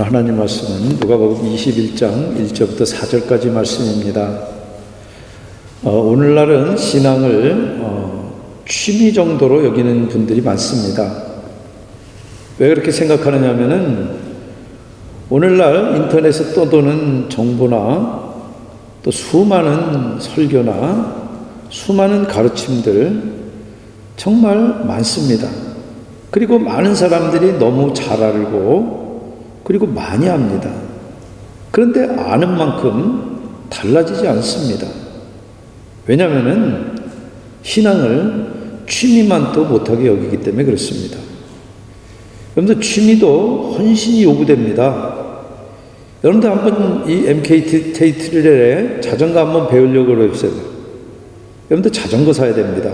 하나님 말씀은 누가복음 21장 1절부터 4절까지 말씀입니다. 오늘날은 신앙을 취미 정도로 여기는 분들이 많습니다. 왜 그렇게 생각하느냐 하면은 오늘날 인터넷에 떠도는 정보나 또 수많은 설교나 수많은 가르침들 정말 많습니다. 그리고 많은 사람들이 너무 잘 알고 그리고 많이 합니다. 그런데 아는 만큼 달라지지 않습니다. 왜냐하면 신앙을 취미만 또 못하게 여기기 때문에 그렇습니다. 여러분들 취미도 헌신이 요구됩니다. 여러분들 한번 이 MKT 트레일에 자전거 한번 배우려고 그러세요. 여러분들 자전거 사야 됩니다.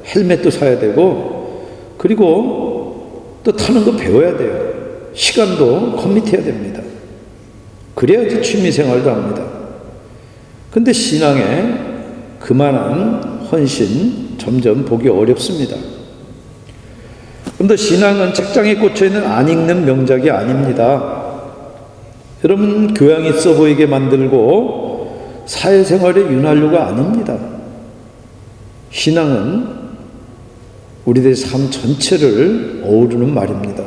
헬멧도 사야 되고 그리고 또 타는 거 배워야 돼요. 시간도 커밋해야 됩니다. 그래야지 취미생활도 합니다. 근데 신앙에 그만한 헌신 점점 보기 어렵습니다. 그런데 신앙은 책장에 꽂혀있는 안 읽는 명작이 아닙니다. 여러분 교양 있어 보이게 만들고 사회생활에 윤활유가 아닙니다. 신앙은 우리들의 삶 전체를 어우르는 말입니다.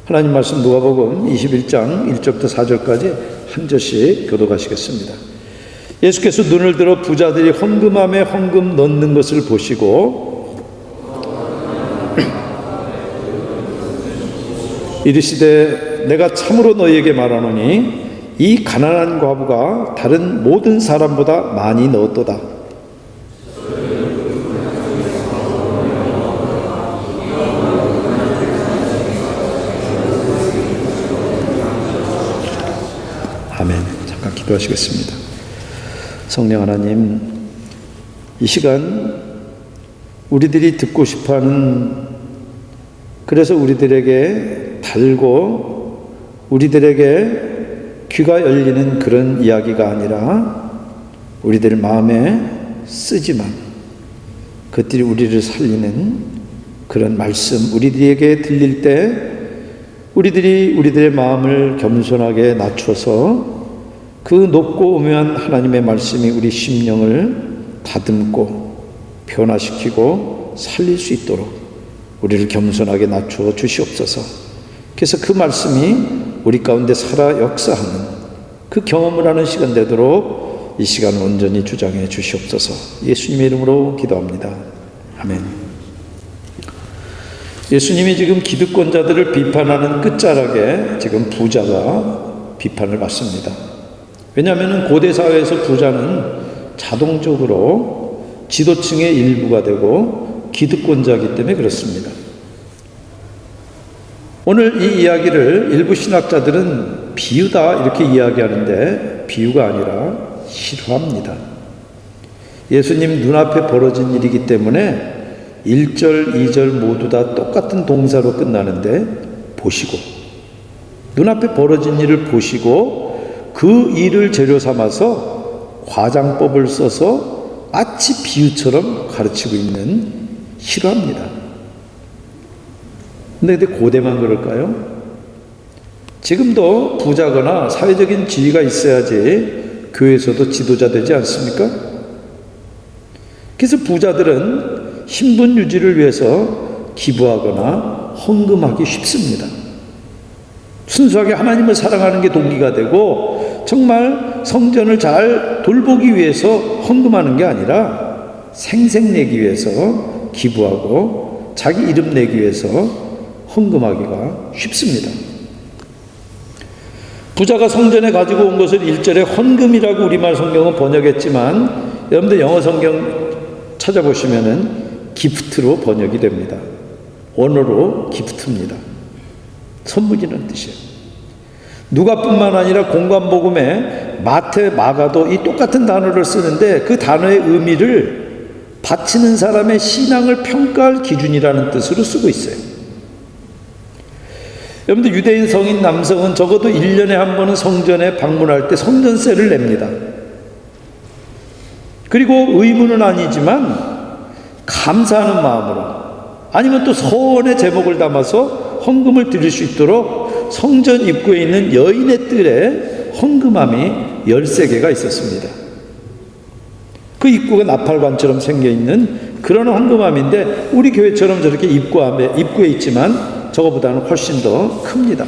하나님 말씀 누가복음 21장 1절부터 4절까지 한 절씩 교독하시겠습니다. 예수께서 눈을 들어 부자들이 헌금함에 헌금 넣는 것을 보시고 이르시되 내가 참으로 너희에게 말하노니 이 가난한 과부가 다른 모든 사람보다 많이 넣었도다. 아멘. 잠깐 기도하시겠습니다. 성령 하나님, 이 시간 우리들이 듣고 싶어하는, 그래서 우리들에게 달고 우리들에게 귀가 열리는 그런 이야기가 아니라 우리들 마음에 쓰지만 그것들이 우리를 살리는 그런 말씀, 우리들에게 들릴 때 우리들이 우리들의 마음을 겸손하게 낮춰서 그 높고 오묘한 하나님의 말씀이 우리 심령을 다듬고 변화시키고 살릴 수 있도록 우리를 겸손하게 낮춰 주시옵소서. 그래서 그 말씀이 우리 가운데 살아 역사하는 그 경험을 하는 시간 되도록 이 시간을 온전히 주장해 주시옵소서. 예수님의 이름으로 기도합니다. 아멘. 예수님이 지금 기득권자들을 비판하는 끝자락에 지금 부자가 비판을 받습니다. 왜냐하면 고대 사회에서 부자는 자동적으로 지도층의 일부가 되고 기득권자이기 때문에 그렇습니다. 오늘 이 이야기를 일부 신학자들은 비유다 이렇게 이야기하는데 비유가 아니라 실화입니다. 예수님 눈앞에 벌어진 일이기 때문에 1절, 2절 모두 다 똑같은 동사로 끝나는데 보시고, 눈앞에 벌어진 일을 보시고 그 일을 재료 삼아서 과장법을 써서 마치 비유처럼 가르치고 있는 실화입니다. 근데 고대만 그럴까요? 지금도 부자거나 사회적인 지위가 있어야지 교회에서도 지도자 되지 않습니까? 그래서 부자들은 신분 유지를 위해서 기부하거나 헌금하기 쉽습니다. 순수하게 하나님을 사랑하는 게 동기가 되고 정말 성전을 잘 돌보기 위해서 헌금하는 게 아니라 생색내기 위해서 기부하고 자기 이름 내기 위해서 헌금하기가 쉽습니다. 부자가 성전에 가지고 온 것을 1절에 헌금이라고 우리말 성경은 번역했지만 여러분들 영어 성경 찾아보시면은 기프트로 번역이 됩니다. 원어로 기프트입니다. 선물이라는 뜻이에요. 누가뿐만 아니라 공관복음에 마태, 마가도 이 똑같은 단어를 쓰는데 그 단어의 의미를 바치는 사람의 신앙을 평가할 기준이라는 뜻으로 쓰고 있어요. 여러분들 유대인 성인 남성은 적어도 1년에 한 번은 성전에 방문할 때 성전세를 냅니다. 그리고 의무는 아니지만 감사하는 마음으로 아니면 또 서원의 제목을 담아서 헌금을 드릴 수 있도록 성전 입구에 있는 여인의 뜰에 헌금함이 13개가 있었습니다. 그 입구가 나팔관처럼 생겨있는 그런 헌금함인데 우리 교회처럼 저렇게 입구에 있지만 저거보다는 훨씬 더 큽니다.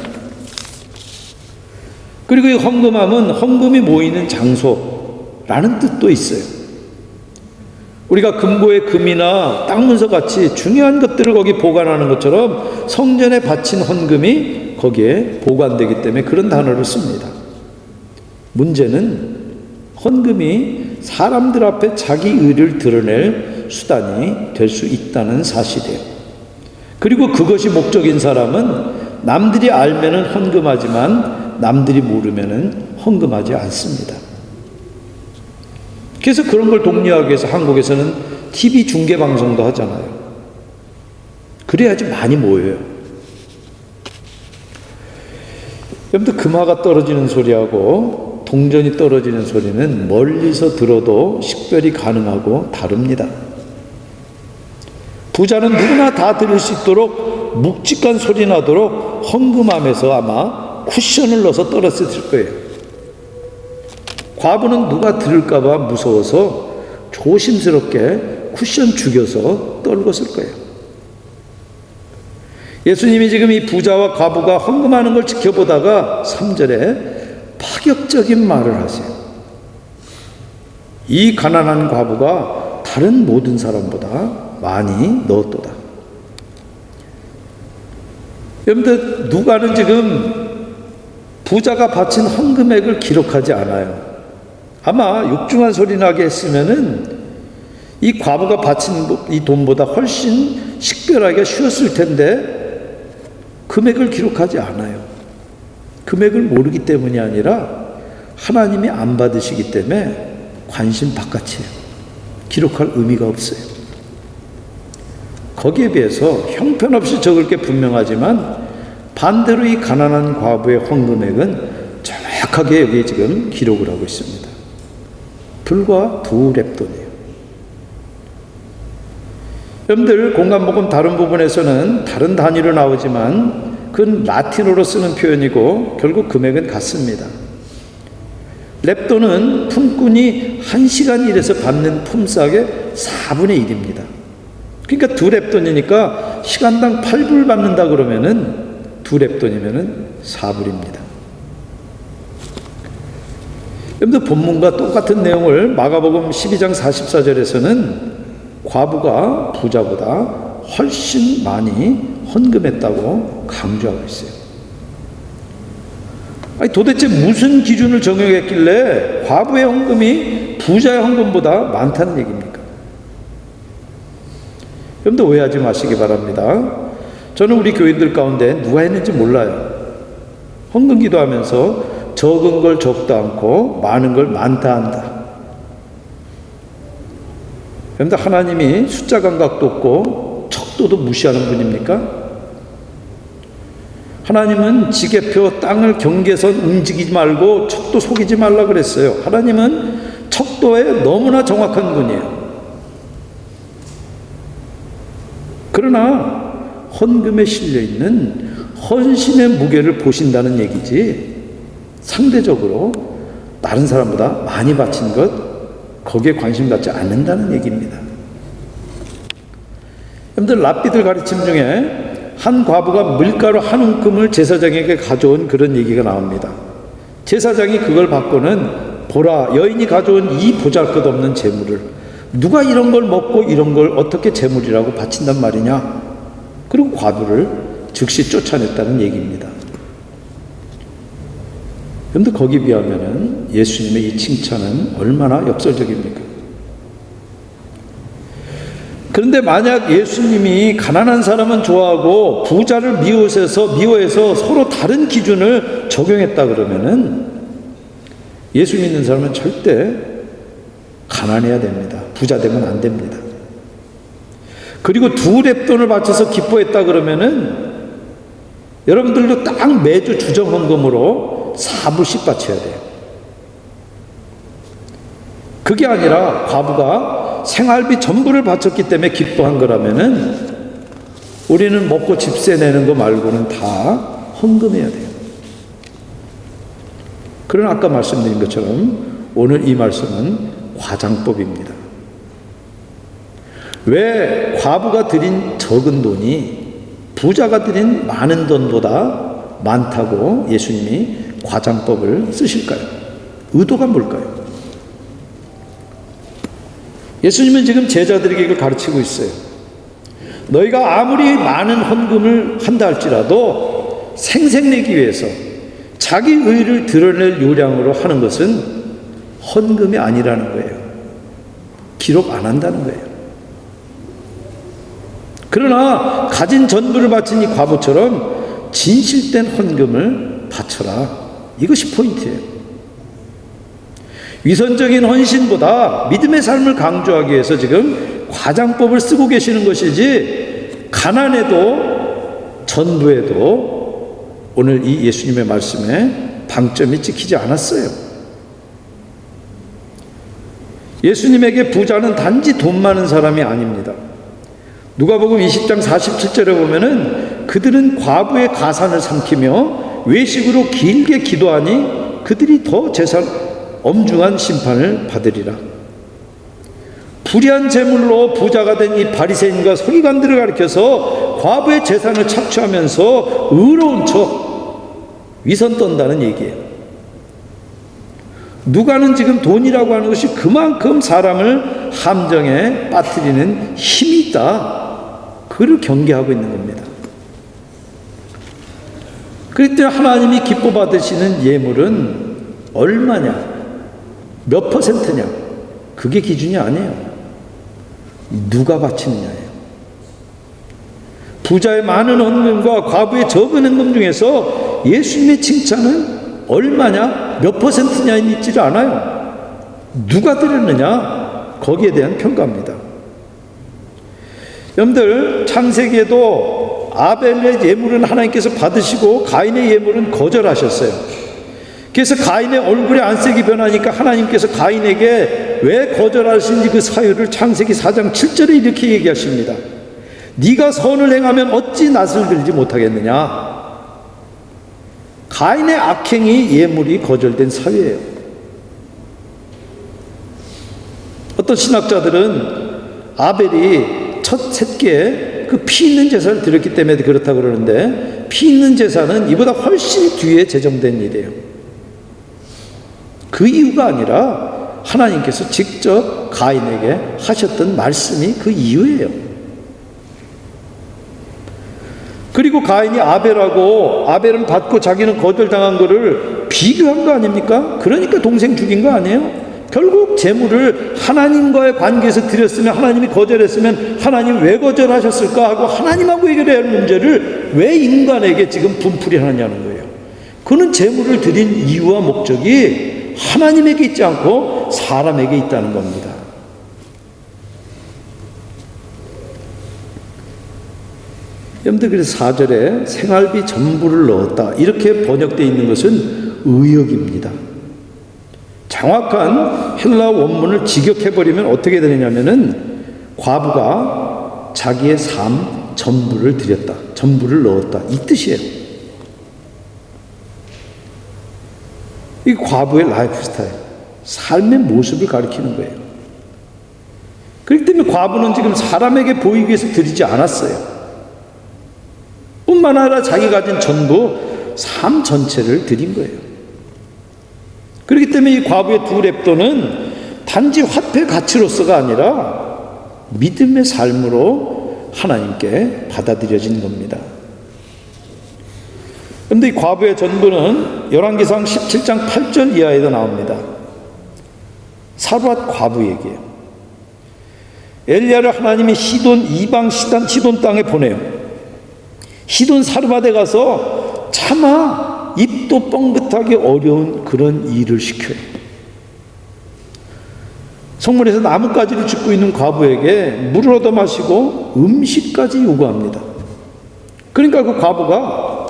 그리고 이 헌금함은 헌금이 모이는 장소라는 뜻도 있어요. 우리가 금고의 금이나 땅 문서 같이 중요한 것들을 거기 보관하는 것처럼 성전에 바친 헌금이 거기에 보관되기 때문에 그런 단어를 씁니다. 문제는 헌금이 사람들 앞에 자기 의를 드러낼 수단이 될 수 있다는 사실이에요. 그리고 그것이 목적인 사람은 남들이 알면은 헌금하지만 남들이 모르면은 헌금하지 않습니다. 그래서 그런 걸 독려하기 위해서 한국에서는 TV 중계 방송도 하잖아요. 그래야지 많이 모여요. 여러분들 금화가 떨어지는 소리하고 동전이 떨어지는 소리는 멀리서 들어도 식별이 가능하고 다릅니다. 부자는 누구나 다 들을 수 있도록 묵직한 소리 나도록 헌금함에서 아마 쿠션을 넣어서 떨어뜨릴 거예요. 과부는 누가 들을까봐 무서워서 조심스럽게 쿠션 죽여서 떨궜을 거예요. 예수님이 지금 이 부자와 과부가 헌금하는 걸 지켜보다가 3절에 파격적인 말을 하세요. 이 가난한 과부가 다른 모든 사람보다 많이 넣었도다. 여러분들 누가는 지금 부자가 바친 헌금액을 기록하지 않아요. 아마 육중한 소리 나게 했으면은 이 과부가 바친 이 돈보다 훨씬 식별하기가 쉬웠을 텐데 금액을 기록하지 않아요. 금액을 모르기 때문이 아니라 하나님이 안 받으시기 때문에 관심 바깥이에요. 기록할 의미가 없어요. 거기에 비해서 형편없이 적을 게 분명하지만 반대로 이 가난한 과부의 헌금액은 정확하게 여기 지금 기록을 하고 있습니다. 불과 2렙돈이에요. 여러분들 공간복음 다른 부분에서는 다른 단위로 나오지만 그건 라틴어로 쓰는 표현이고 결국 금액은 같습니다. 렙돈은 품꾼이 1시간 일해서 받는 품삯의 4분의 1입니다. 그러니까 2렙돈이니까 시간당 8불 받는다 그러면은 2렙돈이면은 4불입니다. 여러분들 본문과 똑같은 내용을 마가복음 12장 44절에서는 과부가 부자보다 훨씬 많이 헌금했다고 강조하고 있어요. 아니 도대체 무슨 기준을 적용했길래 과부의 헌금이 부자의 헌금보다 많다는 얘기입니까? 여러분들 오해하지 마시기 바랍니다. 저는 우리 교인들 가운데 누가 했는지 몰라요. 헌금 기도하면서 적은 걸 적다 않고 많은 걸 많다 한다. 여러분들 하나님이 숫자 감각도 없고 척도도 무시하는 분입니까? 하나님은 지게표 땅을 경계선 움직이지 말고 척도 속이지 말라 그랬어요. 하나님은 척도에 너무나 정확한 분이에요. 그러나 헌금에 실려있는 헌신의 무게를 보신다는 얘기지 상대적으로 다른 사람보다 많이 바친 것 거기에 관심 갖지 않는다는 얘기입니다. 여러분들 랍비들 가르침 중에 한 과부가 밀가루 한 움큼을 제사장에게 가져온 그런 얘기가 나옵니다. 제사장이 그걸 받고는 보라 여인이 가져온 이 보잘것없는 재물을 누가 이런 걸 먹고 이런 걸 어떻게 재물이라고 바친단 말이냐. 그리고 과부를 즉시 쫓아냈다는 얘기입니다. 그런데 거기에 비하면 예수님의 이 칭찬은 얼마나 역설적입니까? 그런데 만약 예수님이 가난한 사람은 좋아하고 부자를 미워해서 서로 다른 기준을 적용했다 그러면은 예수 믿는 사람은 절대 가난해야 됩니다. 부자 되면 안 됩니다. 그리고 2렙돈을 바쳐서 기뻐했다 그러면은 여러분들도 딱 매주 주정헌금으로 4불씩 바쳐야 돼요. 그게 아니라 과부가 생활비 전부를 바쳤기 때문에 기뻐한 거라면은 우리는 먹고 집세 내는 거 말고는 다 헌금해야 돼요. 그러나 아까 말씀드린 것처럼 오늘 이 말씀은 과장법입니다. 왜 과부가 드린 적은 돈이 부자가 드린 많은 돈보다 많다고 예수님이 과장법을 쓰실까요? 의도가 뭘까요? 예수님은 지금 제자들에게 이걸 가르치고 있어요. 너희가 아무리 많은 헌금을 한다 할지라도 생색내기 위해서 자기 의를 드러낼 요량으로 하는 것은 헌금이 아니라는 거예요. 기록 안 한다는 거예요. 그러나 가진 전부를 바친 이 과부처럼 진실된 헌금을 바쳐라. 이것이 포인트예요. 위선적인 헌신보다 믿음의 삶을 강조하기 위해서 지금 과장법을 쓰고 계시는 것이지, 가난에도 전부에도 오늘 이 예수님의 말씀에 방점이 찍히지 않았어요. 예수님에게 부자는 단지 돈 많은 사람이 아닙니다. 누가복음 20장 47절에 보면은 그들은 과부의 가산을 삼키며 외식으로 길게 기도하니 그들이 더 엄중한 심판을 받으리라. 불의한 재물로 부자가 된 이 바리새인과 서기관들을 가리켜서 과부의 재산을 착취하면서 의로운 척 위선 떤다는 얘기예요. 누가는 지금 돈이라고 하는 것이 그만큼 사람을 함정에 빠뜨리는 힘이 있다, 그를 경계하고 있는 겁니다. 그럴 때 하나님이 기뻐 받으시는 예물은 얼마냐, 몇 퍼센트냐, 그게 기준이 아니에요. 누가 바치느냐예요. 부자의 많은 헌금과 과부의 적은 헌금 중에서 예수님의 칭찬은 얼마냐, 몇 퍼센트냐 있지를 않아요. 누가 드렸느냐, 거기에 대한 평가입니다. 여러분들, 창세기에도 아벨의 예물은 하나님께서 받으시고 가인의 예물은 거절하셨어요. 그래서 가인의 얼굴에 안색이 변하니까 하나님께서 가인에게 왜 거절하신지 그 사유를 창세기 4장 7절에 이렇게 얘기하십니다. 네가 선을 행하면 어찌 낯을 들지 못하겠느냐. 가인의 악행이 예물이 거절된 사유예요. 어떤 신학자들은 아벨이 첫 새끼에 그 피 있는 제사를 드렸기 때문에 그렇다고 그러는데, 피 있는 제사는 이보다 훨씬 뒤에 제정된 일이에요. 그 이유가 아니라 하나님께서 직접 가인에게 하셨던 말씀이 그 이유예요. 그리고 가인이 아벨은 받고 자기는 거절당한 거를 비교한 거 아닙니까? 그러니까 동생 죽인 거 아니에요? 결국 재물을 하나님과의 관계에서 드렸으면, 하나님이 거절했으면 하나님 왜 거절하셨을까 하고 하나님하고 해결해야 할 문제를 왜 인간에게 지금 분풀이 하느냐는 거예요. 그는 재물을 드린 이유와 목적이 하나님에게 있지 않고 사람에게 있다는 겁니다. 여러분들, 그래서 4절에 생활비 전부를 넣었다, 이렇게 번역되어 있는 것은 의역입니다. 정확한 헬라 원문을 직역해버리면 어떻게 되느냐면은 과부가 자기의 삶 전부를 드렸다, 전부를 넣었다, 이 뜻이에요. 이 과부의 라이프 스타일, 삶의 모습을 가리키는 거예요. 그렇기 때문에 과부는 지금 사람에게 보이기 위해서 드리지 않았어요. 뿐만 아니라 자기 가진 전부, 삶 전체를 드린 거예요. 그렇기 때문에 이 과부의 두 렙도는 단지 화폐 가치로서가 아니라 믿음의 삶으로 하나님께 받아들여진 겁니다. 그런데 이 과부의 전부는 열왕기상 17장 8절 이하에도 나옵니다. 사르밧 과부 얘기예요. 엘리야를 하나님이 이방 시돈 땅에 보내요. 시돈 사르밧에 가서 차마 입도 뻥긋하기 어려운 그런 일을 시켜요. 성문에서 나뭇가지를 줍고 있는 과부에게 물을 얻어 마시고 음식까지 요구합니다. 그러니까 그 과부가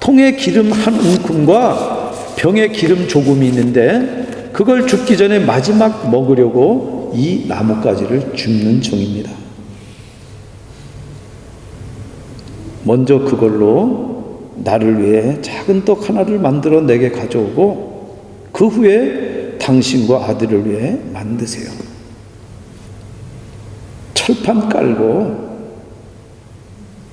통에 기름 한 움큼과 병에 기름 조금이 있는데 그걸 죽기 전에 마지막 먹으려고 이 나뭇가지를 줍는 종입니다. 먼저 그걸로 나를 위해 작은 떡 하나를 만들어 내게 가져오고 그 후에 당신과 아들을 위해 만드세요. 철판 깔고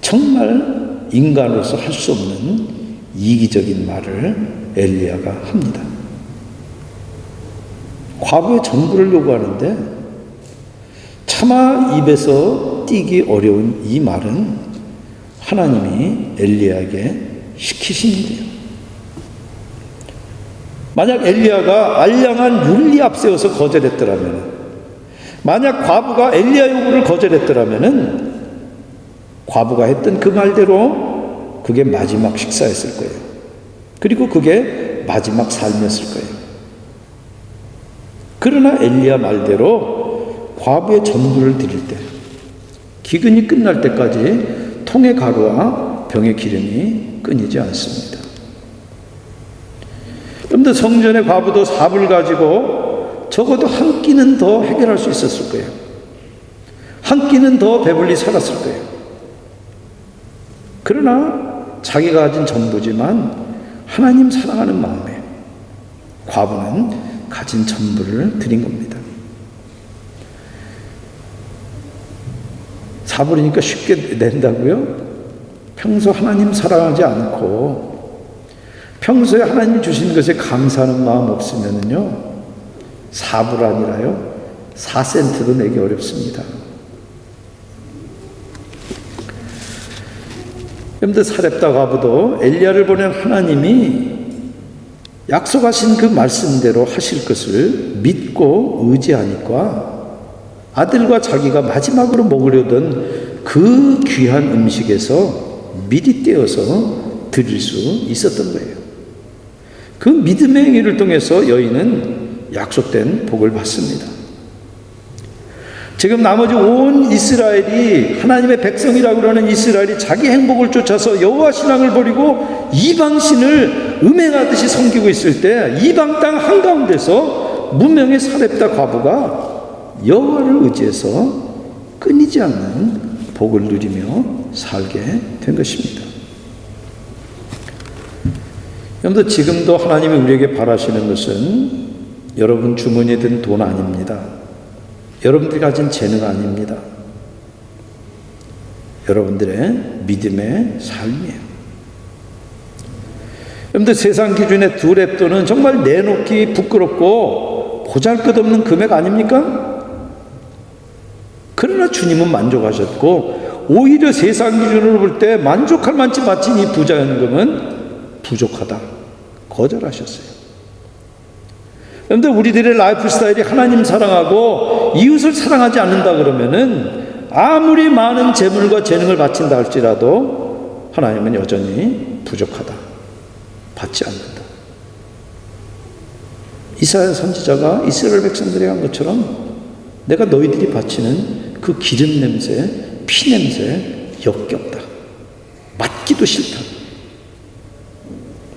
정말 인간으로서 할 수 없는 이기적인 말을 엘리야가 합니다. 과부의 전부를 요구하는데 차마 입에서 띄기 어려운 이 말은 하나님이 엘리야에게 시키신 일이에요. 만약 엘리야가 알량한 윤리 앞세워서 거절했더라면, 만약 과부가 엘리야 요구를 거절했더라면 과부가 했던 그 말대로 그게 마지막 식사였을 거예요. 그리고 그게 마지막 삶이었을 거예요. 그러나 엘리야 말대로 과부의 전부를 드릴 때, 기근이 끝날 때까지 통의 가루와 병의 기름이 끊이지 않습니다. 여러분들, 성전의 과부도 삽을 가지고 적어도 한 끼는 더 해결할 수 있었을 거예요. 한 끼는 더 배불리 살았을 거예요. 그러나 자기가 가진 전부지만 하나님 사랑하는 마음에 과부는 가진 전부를 드린 겁니다. 삽을이니까 쉽게 낸다고요? 평소 하나님 사랑하지 않고 평소에 하나님 주신 것에 감사하는 마음 없으면요, 삽을 아니라요 4센트도 내기 어렵습니다. 여러분들, 사렙다 과부도 엘리야를 보낸 하나님이 약속하신 그 말씀대로 하실 것을 믿고 의지하니까 아들과 자기가 마지막으로 먹으려던 그 귀한 음식에서 미리 떼어서 드릴 수 있었던 거예요. 그 믿음의 행위를 통해서 여인은 약속된 복을 받습니다. 지금 나머지 온 이스라엘이, 하나님의 백성이라고 그러는 이스라엘이 자기 행복을 쫓아서 여호와 신앙을 버리고 이방신을 음행하듯이 섬기고 있을 때, 이방 땅 한가운데서 무명의 사렙다 과부가 여호와를 의지해서 끊이지 않는 복을 누리며 살게 된 것입니다. 여러분들, 지금도 하나님이 우리에게 바라시는 것은 여러분 주머니에 든 돈 아닙니다. 여러분들이 가진 재능 아닙니다. 여러분들의 믿음의 삶이에요. 여러분들, 세상 기준의 두 렙돈은 정말 내놓기 부끄럽고 보잘것없는 금액 아닙니까? 그러나 주님은 만족하셨고, 오히려 세상 기준으로 볼 때 만족할 만치 마친 이 부자연금은 부족하다, 거절하셨어요. 그런데 우리들의 라이프 스타일이 하나님 사랑하고 이웃을 사랑하지 않는다 그러면은 아무리 많은 재물과 재능을 바친다 할지라도 하나님은 여전히 부족하다, 받지 않는다. 이사야 선지자가 이스라엘 백성들에게 한 것처럼 내가 너희들이 바치는 그 기름 냄새, 피 냄새 역겹다, 맡기도 싫다.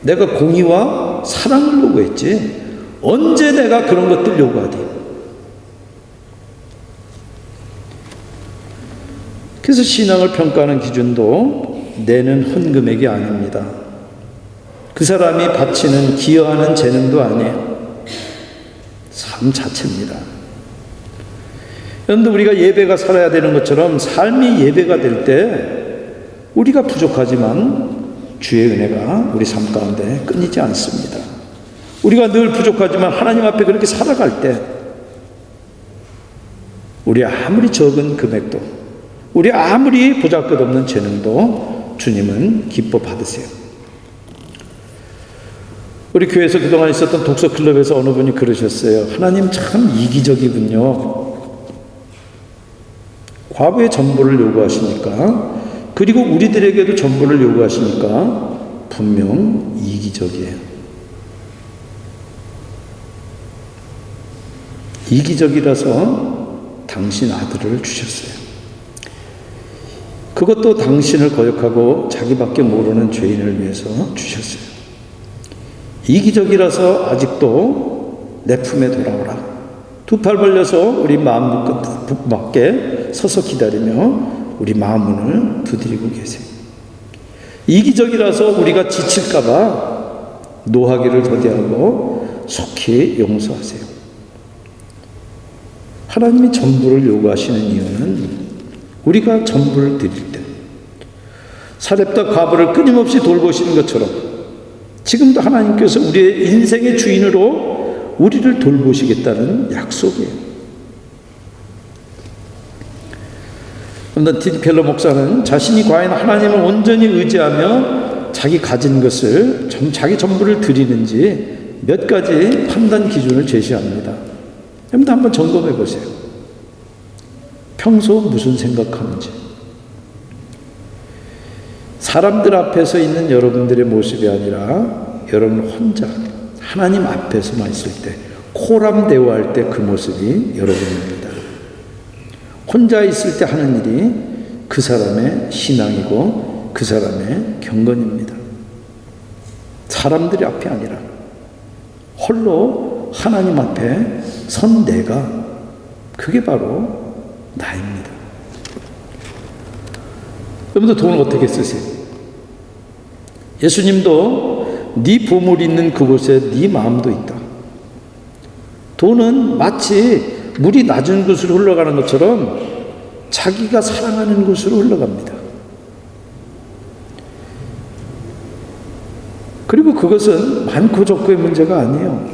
내가 공의와 사랑을 요구했지 언제 내가 그런 것들 요구하디. 그래서 신앙을 평가하는 기준도 내는 헌금액이 아닙니다. 그 사람이 바치는 기여하는 재능도 아니에요. 삶 자체입니다. 그런데 우리가 예배가 살아야 되는 것처럼 삶이 예배가 될 때 우리가 부족하지만 주의 은혜가 우리 삶 가운데 끊이지 않습니다. 우리가 늘 부족하지만 하나님 앞에 그렇게 살아갈 때 우리 아무리 적은 금액도, 우리 아무리 보잘것없는 재능도 주님은 기뻐 받으세요. 우리 교회에서 그동안 있었던 독서클럽에서 어느 분이 그러셨어요. 하나님 참 이기적이군요. 과부의 전부를 요구하시니까, 그리고 우리들에게도 전부를 요구하시니까 분명 이기적이에요. 이기적이라서 당신 아들을 주셨어요. 그것도 당신을 거역하고 자기밖에 모르는 죄인을 위해서 주셨어요. 이기적이라서 아직도 내 품에 돌아오라, 두 팔 벌려서 우리 마음 밖에 서서 기다리며 우리 마음 문을 두드리고 계세요. 이기적이라서 우리가 지칠까봐 노하기를 더디하고 속히 용서하세요. 하나님이 전부를 요구하시는 이유는 우리가 전부를 드릴 때 사렙다 과부를 끊임없이 돌보시는 것처럼 지금도 하나님께서 우리의 인생의 주인으로 우리를 돌보시겠다는 약속이에요. 그런데 틴 켈러 목사는 자신이 과연 하나님을 온전히 의지하며 자기 가진 것을 자기 전부를 드리는지 몇 가지 판단 기준을 제시합니다. 여러분도 한번 점검해 보세요. 평소 무슨 생각하는지. 사람들 앞에서 있는 여러분들의 모습이 아니라 여러분 혼자 하나님 앞에서만 있을 때, 코람 대화할 때 그 모습이 여러분입니다. 혼자 있을 때 하는 일이 그 사람의 신앙이고 그 사람의 경건입니다. 사람들이 앞이 아니라 홀로 하나님 앞에 선 내가, 그게 바로 나입니다. 여러분들 돈을 어떻게 쓰세요? 예수님도 네 보물이 있는 그곳에 네 마음도 있다. 돈은 마치 물이 낮은 곳으로 흘러가는 것처럼 자기가 사랑하는 곳으로 흘러갑니다. 그리고 그것은 많고 적고의 문제가 아니에요.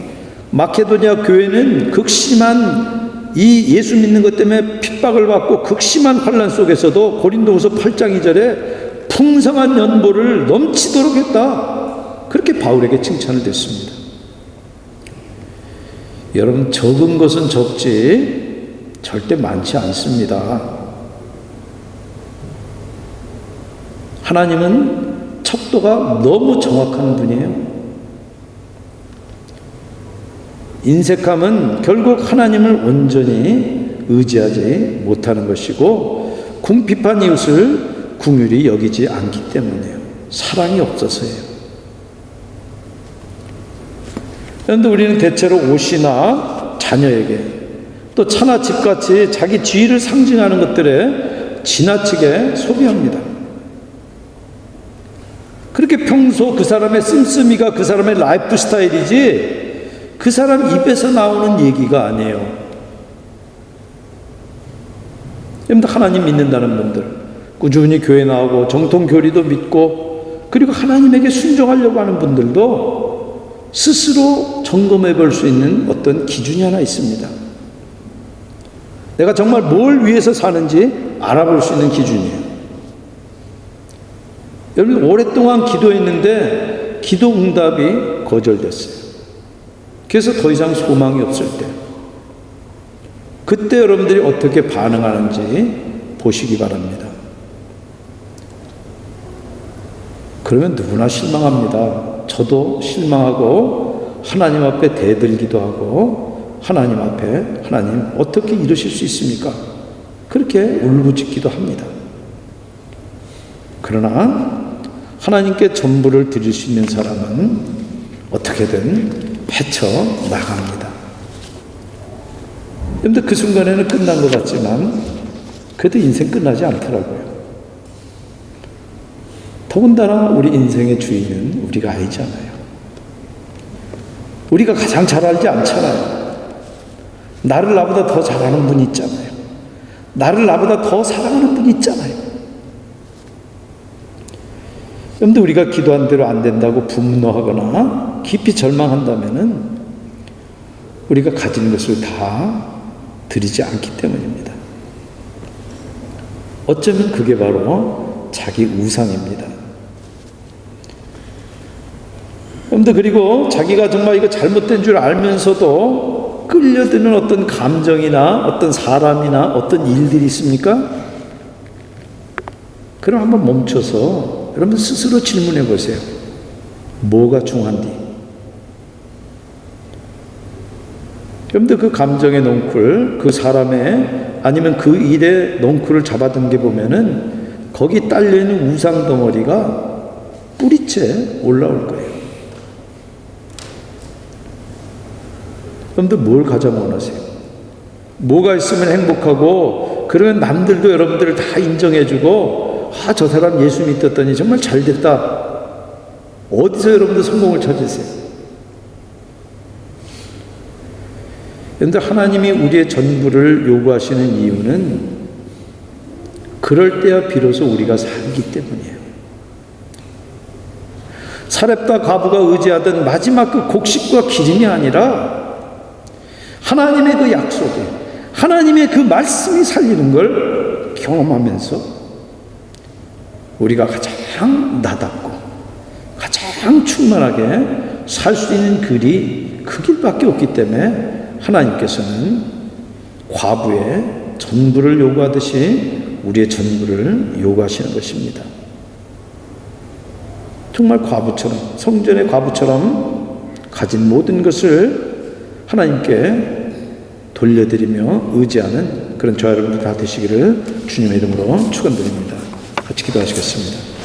마케도니아 교회는 극심한 이 예수 믿는 것 때문에 핍박을 받고 극심한 환난 속에서도 고린도후서 8장 2절에 풍성한 연보를 넘치도록 했다. 그렇게 바울에게 칭찬을 됐습니다. 여러분, 적은 것은 적지 절대 많지 않습니다. 하나님은 척도가 너무 정확한 분이에요. 인색함은 결국 하나님을 온전히 의지하지 못하는 것이고, 궁핍한 이웃을 긍휼히 여기지 않기 때문이에요. 사랑이 없어서예요. 그런데 우리는 대체로 옷이나 자녀에게, 또 차나 집같이 자기 지위를 상징하는 것들에 지나치게 소비합니다. 그렇게 평소 그 사람의 씀씀이가 그 사람의 라이프 스타일이지 그 사람 입에서 나오는 얘기가 아니에요. 여러분들, 하나님 믿는다는 분들, 꾸준히 교회 나오고 정통 교리도 믿고 그리고 하나님에게 순종하려고 하는 분들도 스스로 점검해 볼 수 있는 어떤 기준이 하나 있습니다. 내가 정말 뭘 위해서 사는지 알아볼 수 있는 기준이에요. 여러분, 오랫동안 기도했는데 기도 응답이 거절됐어요. 그래서 더 이상 소망이 없을 때, 그때 여러분들이 어떻게 반응하는지 보시기 바랍니다. 그러면 누구나 실망합니다. 저도 실망하고 하나님 앞에 대들기도 하고, 하나님 앞에 하나님 어떻게 이러실 수 있습니까? 그렇게 울부짖기도 합니다. 그러나 하나님께 전부를 드릴 수 있는 사람은 어떻게든 헤쳐나갑니다. 그런데 그 순간에는 끝난 것 같지만 그래도 인생 끝나지 않더라고요. 더군다나 우리 인생의 주인은 우리가 알잖아요. 우리가 가장 잘 알지 않잖아요. 나를 나보다 더 잘하는 분이 있잖아요. 나를 나보다 더 사랑하는 분이 있잖아요. 그런데 우리가 기도한 대로 안 된다고 분노하거나 깊이 절망한다면은 우리가 가진 것을 다 드리지 않기 때문입니다. 어쩌면 그게 바로 자기 우상입니다. 그런데 그리고 자기가 정말 이거 잘못된 줄 알면서도 끌려드는 어떤 감정이나 어떤 사람이나 어떤 일들이 있습니까? 그럼 한번 멈춰서 여러분 스스로 질문해 보세요. 뭐가 중요한지. 여러분들, 그 감정의 넝쿨, 그 사람의 아니면 그 일의 넝쿨을 잡아당겨 보면은 거기 딸려있는 우상 덩어리가 뿌리째 올라올 거예요. 여러분들, 뭘 가장 원하세요? 뭐가 있으면 행복하고, 그러면 남들도 여러분들을 다 인정해주고, 저 사람 예수 믿었더니 정말 잘 됐다. 어디서 여러분들 성공을 찾으세요? 그런데 하나님이 우리의 전부를 요구하시는 이유는 그럴 때야 비로소 우리가 살기 때문이에요. 사렙과 과부가 의지하던 마지막 그 곡식과 기름이 아니라 하나님의 그 약속에, 하나님의 그 말씀이 살리는 걸 경험하면서 우리가 가장 나답고 가장 충만하게 살 수 있는 길이 그 길밖에 없기 때문에 하나님께서는 과부의 전부를 요구하듯이 우리의 전부를 요구하시는 것입니다. 정말 과부처럼, 성전의 과부처럼 가진 모든 것을 하나님께 돌려드리며 의지하는 그런 저와 여러분들 다 되시기를 주님의 이름으로 축원드립니다. 같이 기도하시겠습니다.